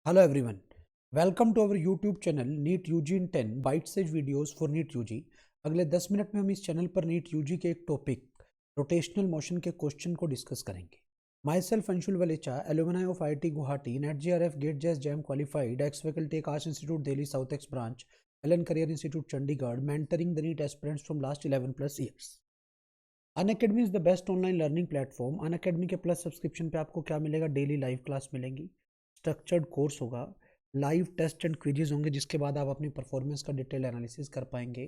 Hello everyone, welcome to our YouTube channel NEET UG in 10 bite size videos for NEET UG. अगले 10 minute में हम इस channel पर NEET UG के एक टॉपिक रोटेशनल मोशन के क्वेश्चन को डिस्कस करेंगे। Myself Anshul Valecha, alumni of IIT Guwahati, net GRF GATE JEST JAM qualified, ex faculty Aakash institute Delhi south ex branch, Allen career institute Chandigarh, mentoring the NEET aspirants from last 11+ years. Unacademy is the best online learning platform. Unacademy के plus subscription पे आपको क्या मिलेगा? Daily live class मिलेंगी, structured course होगा, live test and quizzes होंगे जिसके बाद आप अपनी परफॉर्मेंस का डिटेल एनालिसिस कर पाएंगे।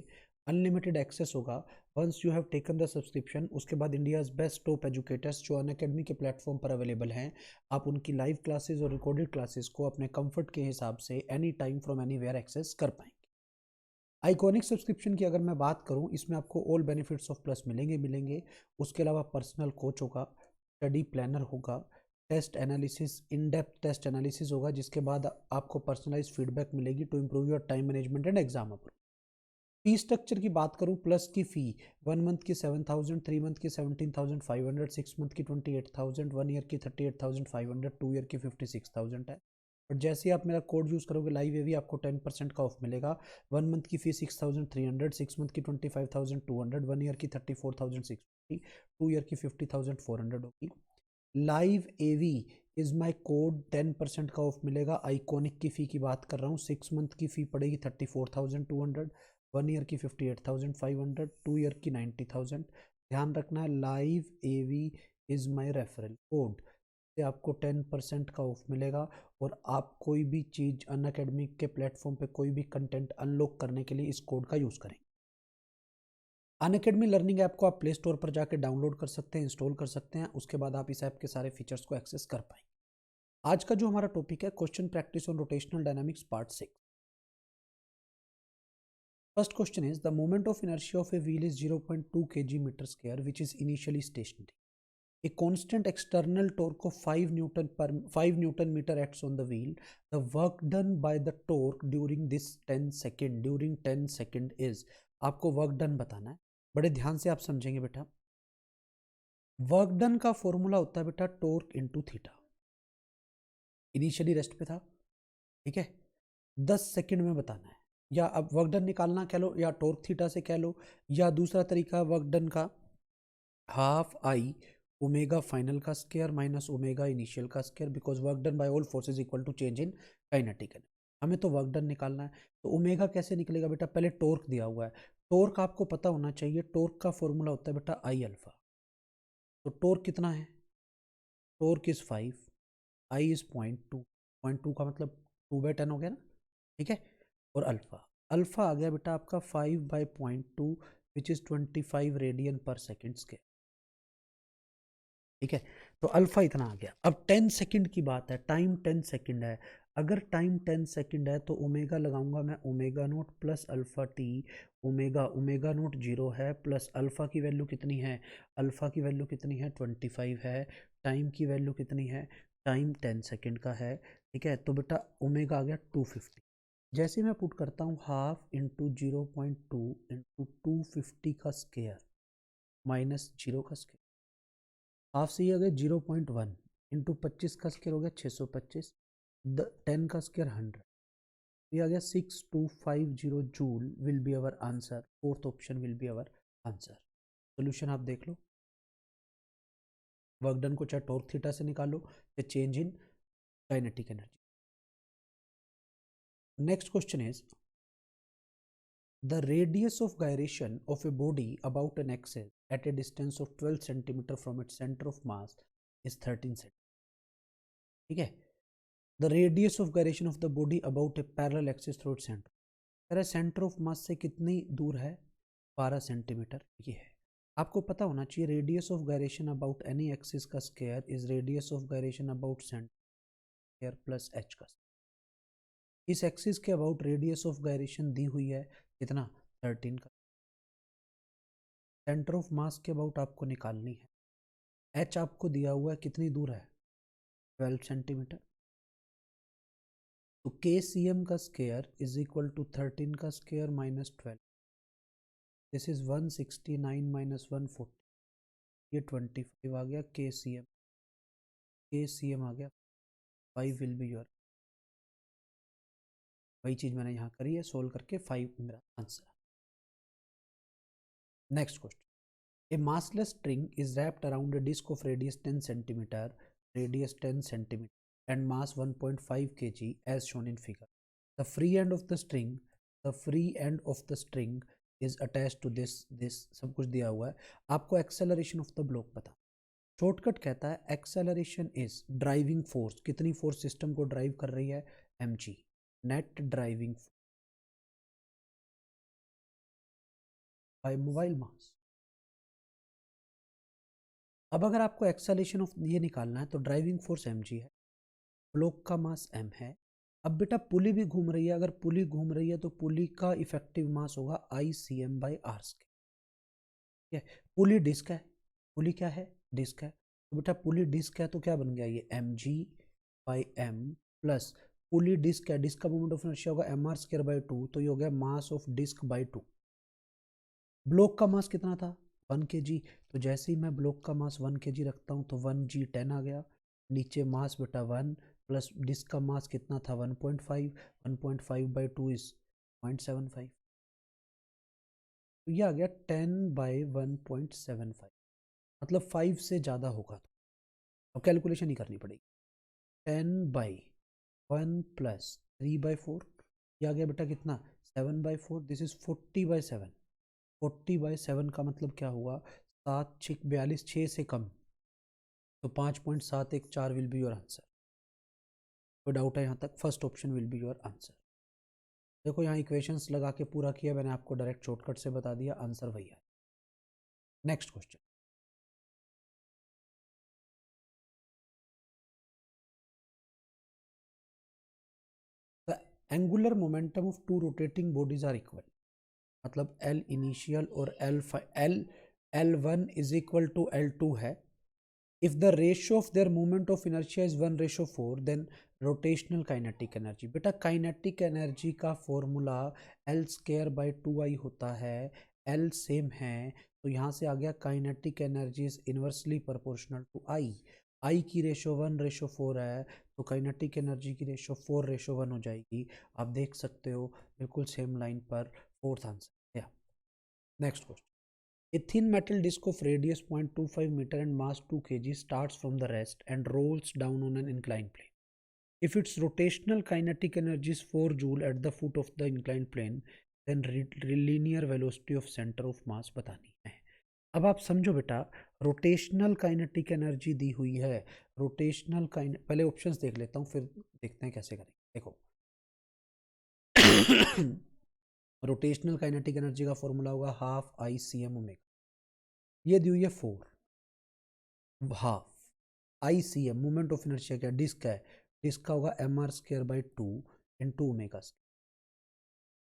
अनलिमिटेड एक्सेस होगा once you have taken the subscription. उसके बाद इंडियाज बेस्ट टॉप एजुकेटर्स जो अनअकैडमी के प्लेटफॉर्म पर अवेलेबल हैं, आप उनकी लाइव क्लासेस और रिकॉर्डेड क्लासेस को अपने कंफर्ट के हिसाब से any time from anywhere access कर पाएंगे। आइकॉनिक सब्सक्रिप्शन की अगर मैं बात करूं, इसमें आपको ऑल बेनिफिट्स ऑफ प्लस मिलेंगे। उसके अलावा पर्सनल कोच होगा, स्टडी प्लानर होगा, test analysis, in depth test analysis होगा, जिसके बाद आपको पर्सनलाइज फीडबैक मिलेगी to improve your time management and exam approach. Fee structure की बात करूं, प्लस की फ़ी 1 मंथ की 7,000, 3 मंथ की 17,500, 6 मंथ की 28,000, 1 ईयर की 38,500, 2 ईयर की 56,000 है। और जैसे ही आप मेरा कोड यूज़ करोगे लाइव एवी, आपको 10% का ऑफ मिलेगा। 1 मंथ की फ़ी 6,300, 6 मंथ की 25,200, 1 ईयर की 34,650, 2 ईयर की 50,400 होगी। Live AV is my code, 10% का ऑफ मिलेगा। आइकॉनिक की फ़ी की बात कर रहा हूँ, 6 मंथ की फ़ी पड़ेगी 34,200, 1 ईयर की 58,500, 2 ईयर की 90,000। ध्यान रखना है, live AV is my referral code से आपको 10% का ऑफ मिलेगा। और आप कोई भी चीज़ अनअकैडमी के प्लेटफॉर्म पे कोई भी कंटेंट अनलॉक करने के लिए इस कोड का यूज़ करें। अनअकैडमी लर्निंग ऐप को आप प्ले स्टोर पर जाकर डाउनलोड कर सकते हैं, इंस्टॉल कर सकते हैं। उसके बाद आप इस ऐप के सारे फीचर्स को एक्सेस कर पाएंगे। आज का जो हमारा टॉपिक है, question practice on rotational dynamics part 6। First question is the moment of inertia of a wheel is 0.2 kg metre square which is initially stationary. A constant external torque of 5 Newton meter acts on the wheel. The work done by the torque during 10 second is। आपको work done बताना है, बड़े ध्यान से आप समझेंगे बेटा। Work done का फॉर्मूला होता है बेटा torque into theta. Initially rest पे था, ठीक है, 10 सेकंड में बताना है। या अब वर्क डन निकालना कह लो, या टॉर्क थीटा से कह लो, या दूसरा तरीका वर्क डन का हाफ आई ओमेगा फाइनल का स्केयर माइनस ओमेगा इनिशियल का square, because work done by all forces equal to change in kinetic energy. हमें तो वर्क डन निकालना है, तो ओमेगा कैसे निकलेगा बेटा? पहले टॉर्क दिया हुआ है, टॉर्क आपको पता होना चाहिए। टॉर्क का फॉर्मूला होता है बेटा आई अल्फा। तो टॉर्क कितना है? टॉर्क इज 5, आई इज 0.2, 0.2 का मतलब 2/10 हो गया ना, ठीक है। और अल्फा, अल्फा आ गया बेटा आपका 5/0.2 विच इज 25 रेडियन पर सेकेंड स्केयर, ठीक है। तो अल्फा इतना आ गया। अब 10 सेकंड की बात है, टाइम 10 सेकंड है। अगर टाइम 10 सेकंड है तो ओमेगा लगाऊंगा मैं, omega naught plus alpha T. Omega naught 0 है, प्लस अल्फा की वैल्यू कितनी है? अल्फा की वैल्यू कितनी है? 25 है। टाइम की वैल्यू कितनी है? टाइम 10 सेकंड का है, ठीक है। तो बेटा ओमेगा आ गया 250। जैसे मैं पुट करता हूँ हाफ इंटू 0.2 इंटू 250 का स्केयर माइनस 0 का स्केयर, हाफ से ही आ गया 0.1 इंटू 25 का स्केयर हो गया 625, 10 का स्केयर 100, ये आ गया 6250 joule will be our answer. Fourth option will be our answer. Solution आप देख लो, वर्क डन को चाहे टॉर्क थीटा से निकालो या change in kinetic energy. Next question is the radius of gyration of a body about an axis at A distance of 12 centimetre from its centre of mass is 13 centimetre, ठीक है। The radius of gyration of the body about A parallel axis through its centre, अरे centre of mass से कितनी दूर है? 12 centimetre ये है। आपको पता होना चाहिए radius of gyration about any axis का square is radius of gyration about centre plus H का। इस एक्सिस के अबाउट रेडियस ऑफ गायरेशन दी हुई है कितना? 13 का। सेंटर ऑफ मास के अबाउट आपको निकालनी है। एच आपको दिया हुआ है, कितनी दूर है? 12 सेंटीमीटर। तो के सी एम का स्क्वायर इज इक्वल टू 13 का square minus 12। This is 169 minus 140, ये 25 आ गया। के सी एम आ गया 5 विल बी योर। वही चीज़ मैंने यहाँ करी है, सोल्व करके 5 मेरा answer. Next question, A massless string is wrapped around a disk of radius 10 centimeter, and mass 1.5 kg as shown in figure. The free end of the string is attached to this सब कुछ दिया हुआ है। आपको acceleration of the block पता, shortcut कहता है acceleration is driving force, कितनी फोर्स सिस्टम को ड्राइव कर रही है, mg, net driving by mobile mass. अब अगर आपको एक्सेलरेशन ऑफ ये निकालना है तो ड्राइविंग फोर्स mg है, ब्लॉक का मास m है। अब बेटा पुली भी घूम रही है, अगर पुली घूम रही है तो पुली का इफेक्टिव मास होगा ICM by R square. Pulley disc है, पुली क्या है, डिस्क है, तो बेटा पुली डिस्क है तो क्या बन गया ये mg by m plus pulley disc है, डिस्क का मोमेंट ऑफ इनर्शिया होगा mr स्क्वायर बाई 2, तो ये हो गया mass of disc by 2। Block का मास कितना था 1 kg, तो जैसे ही मैं ब्लॉक का मास 1 kg रखता हूँ तो 1g 10 आ गया, नीचे मास बेटा 1 प्लस डिस्क का मास कितना था 1.5, 1.5 बाई 2 इज 0.75, तो ये आ गया 10 बाई 1.75, मतलब 5 से ज़्यादा होगा। अब कैलकुलेशन ही करनी पड़ेगी, 10 बाई 1 प्लस 3 बाई 4, ये आ गया बेटा कितना 7 by 4, this is 40 by 7, 40 by 7 का मतलब क्या हुआ 7 6 42, 6 से कम, तो 5.714 विल बी योर आंसर। कोई डाउट है यहाँ तक, first option will be your answer. देखो यहाँ इक्वेशंस लगा के पूरा किया मैंने, आपको डायरेक्ट शॉर्टकट से बता दिया, आंसर वही है। Next question, the angular momentum of two rotating bodies are equal, मतलब L इनिशियल और L1 is equal to L2 है। If the ratio of their moment of inertia is 1:4, then rotational kinetic energy, बेटा kinetic energy का formula L square by 2I होता है, L same है तो यहाँ से आ गया kinetic energy is inversely proportional to I की रेशो 1:4 है तो kinetic energy की रेशो 4:1 हो जाएगी। आप देख सकते हो बिल्कुल सेम लाइन पर, fourth answer. Next question, a thin metal disc of radius 0.25 meter and mass 2 kg starts from the rest and rolls down on an inclined plane. If its rotational kinetic energy is 4 joule at the foot of the inclined plane, then linear velocity of center of mass बतानी है। अब आप समझो बेटा, rotational kinetic energy दी हुई है, rotational पहले options देख लेता हूँ फिर देखते हैं कैसे करेंगे। देखो रोटेशनल काइनेटिक एनर्जी का फॉर्मूला होगा हाफ ICM ओमेगा, ये दी हुई है 4, half ICM moment of inertia क्या डिस्क है, डिस्क का होगा mr square by 2 into omega,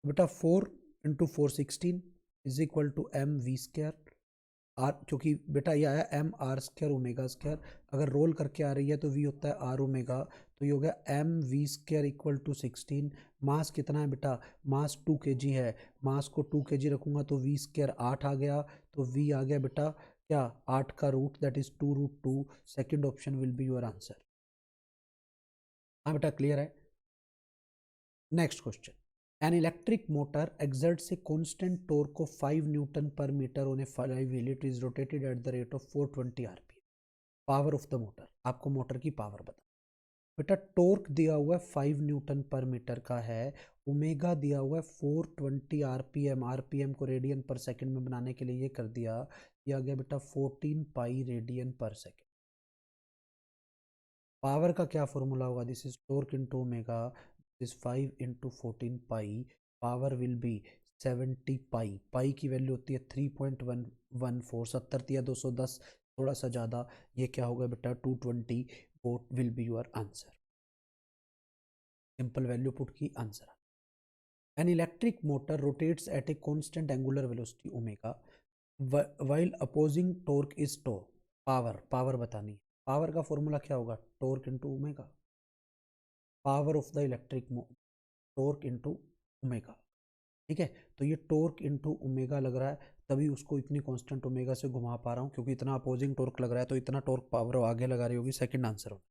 बेटा 4 into 4 16 is equal to mv square R, क्योंकि बेटा ये आया mr स्क्वायर ओमेगा स्क्वायर, अगर रोल करके आ रही है तो v होता है r ओमेगा, तो ये हो गया mv स्क्वायर इक्वल टू 16। मास कितना है बेटा, मास 2 kg है, मास को 2 kg रखूंगा तो v स्क्वायर 8 आ गया, तो v आ गया बेटा क्या 8 का root, that is 2√2। Second option will be your answer. हाँ बेटा क्लियर है। Next question, an electric motor exerts a constant torque of 5 Newton per meter on a 5 wheel, it is rotated at the rate of 420 rpm. Power of the motor, आपको motor की power बता, बेटा torque दिया हुआ है 5 Newton पर metre का है, ओमेगा दिया हुआ है 420 आरपीएम, आरपीएम को रेडियन पर सेकंड में बनाने के लिए ये कर दिया, ये आ गया बेटा 14 पाई रेडियन पर सेकंड। पावर का क्या फॉर्मूला होगा, this is torque into omega, this 5 into 14 pi, power will be 70 पाई, पाई की वैल्यू होती है 3.114, 70 या 210 थोड़ा सा ज़्यादा, ये क्या होगा बेटा 220 watt will be your answer. Simple value put की answer. An electric motor rotates at a constant angular velocity omega while opposing torque is tau, power बतानी है, पावर का फॉर्मूला क्या होगा torque into omega, power of the electric torque into omega, ठीक है। तो ये टॉर्क इनटू ओमेगा लग रहा है, तभी उसको इतनी कांस्टेंट ओमेगा से घुमा पा रहा हूँ, क्योंकि इतना अपोजिंग टॉर्क लग रहा है तो इतना टॉर्क पावर आगे लगा रही होगी, सेकंड आंसर होगा।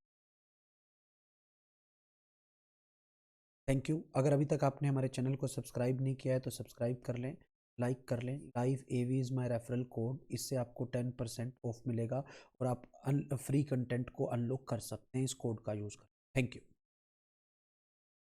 Thank you. अगर अभी तक आपने हमारे चैनल को सब्सक्राइब नहीं किया है तो सब्सक्राइब कर लें, लाइक कर लें। Live AV is my referral code, इससे आपको 10% ऑफ मिलेगा और आप फ्री कंटेंट को अनलॉक कर सकते हैं इस कोड का यूज़ कर। Thank you.